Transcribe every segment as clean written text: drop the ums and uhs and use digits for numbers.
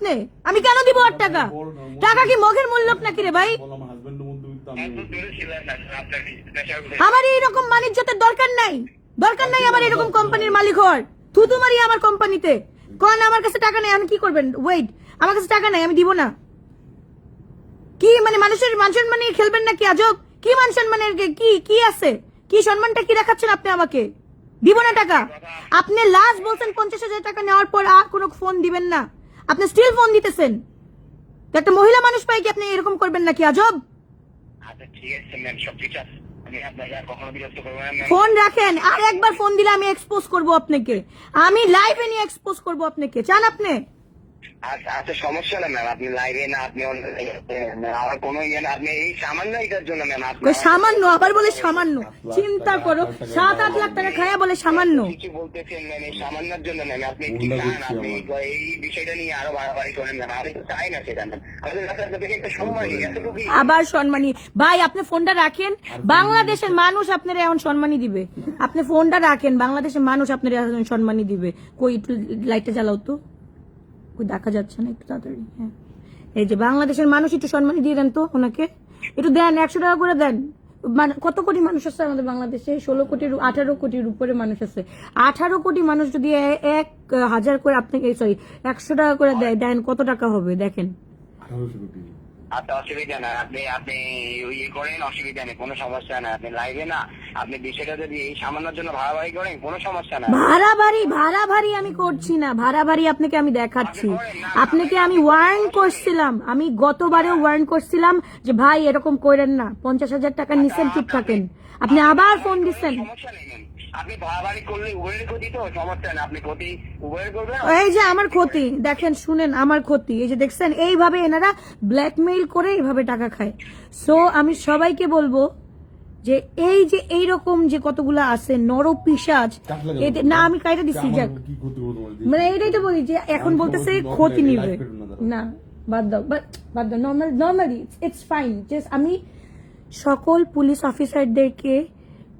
আপনি? আমি কেন দিব আর টাকা? টাকা কি মগের মূল্য নাকি রে ভাই? আমার এইরকম বাণিজ্যতের দরকার নাই, দরকার নাই আমার এরকম কোম্পানির মালিক হওয়ার। থুতু মারি আমার কোম্পানিতে। কোন আমার কাছে টাকা নেই, আমি কি করবেন? ওয়েট, আমার কাছে টাকা নাই, আমি দিব না। কি মানে মানুষের মান সম্মান নিয়ে খেলবেন নাকি আজব? কি মান সম্মানের কি কি আছে? কি সম্মানটা কি দেখাচ্ছেন আপনি আমাকে? দিব না টাকা। আপনি লাস্ট বলছেন 50,000 টাকা নেওয়ার পর আর কোনো ফোন দিবেন না, আপনি স্টিল ফোন দিতেছেন। তো একটা মহিলা মানুষ পাই কি আপনি এরকম করবেন নাকি আজব? আচ্ছা ঠিক আছে ম্যাম, সবকিছু আছে, আমি আপনাকে আর কখনো বিরক্ত করবো না ম্যাম। ফোন রাখেন, আর একবার ফোন দিলে আমি এক্সপোজ করব আপনাকে, আমি লাইভে নিয়ে এক্সপোজ করব আপনাকে। চান আপনি? আচ্ছা সমস্যা না ম্যাম, আপনি লাইভে না, আপনি আমার কোনো ইয়ে না, আপনি এই সামান্য এটার জন্য ম্যাম। সামান্য আবার বলে সামান্য? চিন্তা করো, 7-8 লাখ টাকা খায়া বলে সামান্য। কিছু বলতেছেন ম্যাম, এই সামান্যের জন্য ম্যাম। আপনি কি চান? আপনি এই বিষয়টা নিয়ে আরো বাড়াবাড়ি করেন ম্যাম, আমি তো চাই না সেটা ম্যাম। আমাদের কাছে একটা সম্মানী এতটুকু। আবার সম্মানী? ভাই আপনি ফোনটা রাখেন, বাংলাদেশের মানুষ আপনার এখন সম্মানী দিবে। আপনি ফোনটা রাখেন, বাংলাদেশের মানুষ আপনার এখন সম্মানী দিবে। কই একটু লাইটটা জ্বালাও তো, কই দেখা যাচ্ছে না, একটু তাড়াতাড়ি। হ্যাঁ, এই যে বাংলাদেশের মানুষ, একটু সম্মানী দিয়ে দেন তো ওনাকে, একটু দেন, 100 টাকা করে দেন। কত কোটি মানুষ আছে আমাদের বাংলাদেশে? 16 কোটির 18 কোটির উপরে মানুষ আছে। 18 কোটি মানুষ যদি 1,000 করে আপনাকে, সরি 100 টাকা করে দেয়, দেন কত টাকা হবে দেখেন। 1800 কোটি। আচ্ছা অসুবিধা না, আপনি আপনি ইয়ে করেন, অসুবিধা নেই, কোনো সমস্যা না। আপনি লাইভে না, আপনি বিষয়টা যদি এই সামান্যর জন্য ভাড়াবাড়ি করেন, কোনো সমস্যা না। ভাড়াবাড়ি আমি করছি না, ভাড়াবাড়ি আপনাকে আমি দেখাচ্ছি। আপনাকে আমি ওয়ার্ন করছিলাম, আমি গতবারেও ওয়ার্ন করছিলাম যে ভাই এরকম করেন না। 50,000 টাকা নিছেন, চুপ থাকেন। আপনি আবার ফোন দিচ্ছেন। সমস্যা নেই ম্যাম, আপনি ভাড়াবাড়ি করলে উভয়ের ক্ষতি, তো সমস্যা নেই, আপনি ক্ষতি উভয়ের করবেন। এই যে আমার ক্ষতি দেখেন, শুনেন আমার ক্ষতি, এই যে দেখছেন, এইভাবে এনারা ব্ল্যাকমেইল করে এইভাবে টাকা খায়। সো আমি সবাইকে বলবো যে এই যে এইরকম যে কতগুলা আছে নরপিশাচ, না আমি কাইটা দিচ্ছি, যাক মানে এটাই তো বলি যে এখন বলতেছে ক্ষতি নিবে না। বাদ দাও, বাদ দাও, নর্মালি ইটস ফাইন। জাস্ট আমি সকল পুলিশ অফিসারদেরকে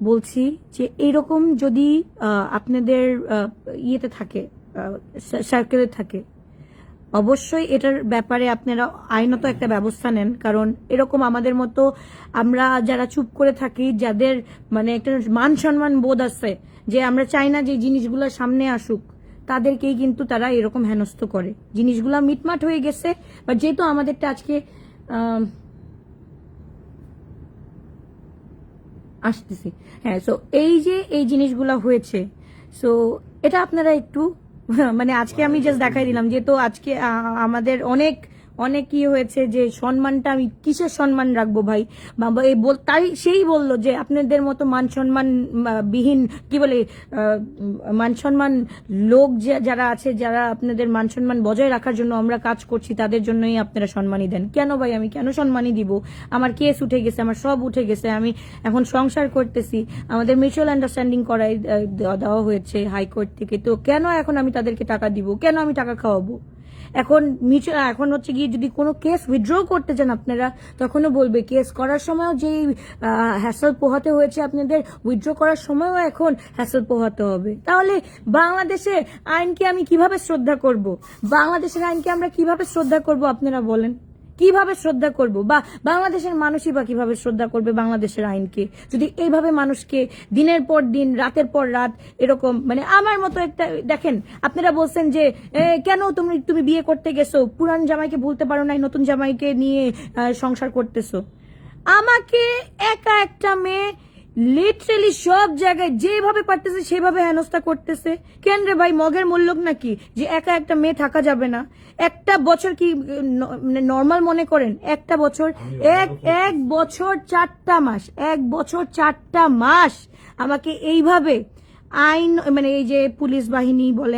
বলছি যে এইরকম যদি আপনাদের ইয়েতে থাকে, সার্কেলে থাকে, অবশ্যই এটার ব্যাপারে আপনারা আইনত একটা ব্যবস্থা নেন। কারণ এরকম আমাদের মতো আমরা যারা চুপ করে থাকি, যাদের মানে একটা মান সম্মান বোধ আছে, যে আমরা চাই না যে জিনিসগুলো সামনে আসুক, তাদেরকেই কিন্তু তারা এরকম হেনস্থ করে। জিনিসগুলো মিটমাট হয়ে গেছে, বা যেহেতু আমাদেরটা আজকে আসতেছি, হ্যাঁ, সো এই যে এই জিনিসগুলো হয়েছে, সো এটা আপনারা একটু মানে আজকে আমি জাস্ট দেখাই দিলাম, যেহেতু আজকে আমাদের অনেক অনেক কি হয়েছে, যে সম্মানটা আমি কিসের সম্মান রাখবো ভাই? তাই সেই বলল যে আপনাদের মতো মান সম্মান বিহীন, কি বলে, মান সম্মান লোক যারা আছে, যারা আপনাদের মান সম্মান বজায় রাখার জন্য আমরা কাজ করছি, তাদের জন্যই আপনারা সম্মানই দেন। কেন ভাই, আমি কেন সম্মানই দিব? আমার কেস উঠে গেছে, আমার সব উঠে গেছে, আমি এখন সংসার করতেছি, আমাদের মিউচুয়াল আন্ডারস্ট্যান্ডিং করাই দেওয়া হয়েছে হাইকোর্ট থেকে। তো কেন এখন আমি তাদেরকে টাকা দিব? কেন আমি টাকা খাওয়াবো? এখন হচ্ছে গিয়ে যদি কোনো কেস উইথড্র করতে চান আপনারা, তখনও বলবে কেস করার সময়ও যেই হ্যাসেল পোহাতে হয়েছে আপনাদের, উইথড্র করার সময়ও এখন হ্যাসেল পোহাতে হবে। তাহলে বাংলাদেশের আইনকে আমি কিভাবে শ্রদ্ধা করব? বাংলাদেশের আইনকে আমরা কিভাবে শ্রদ্ধা করব আপনারা বলেন? কিভাবে শ্রদ্ধা করব? বা বাংলাদেশের মানুষই বা কিভাবে শ্রদ্ধা করবে বাংলাদেশের আইনকে, যদি এইভাবে মানুষকে দিনের পর দিন, রাতের পর রাত এরকম, মানে আমার মতো একটা, দেখেন আপনারা বলছেন যে কেন তুমি বিয়ে করতে গেছো, পুরান জামাইকে ভুলতে পারো নাই, নতুন জামাইকে নিয়ে সংসার করতেছো। আমাকে একা একটা মেয়ে লিটারেলি সব জায়গায় যেভাবে পারতেছে সেভাবে হেনস্থা করতেছে। কেন রে ভাই, মগের মূল্য নাকি যে একা একটা মেয়ে থাকা যাবে না? একটা বছর কি নর্মাল মনে করেন? একটা বছর, এক বছর 4টা মাস, 1 বছর 4টা মাস আমাকে এইভাবে আইন, মানে এই যে পুলিশ বাহিনী বলে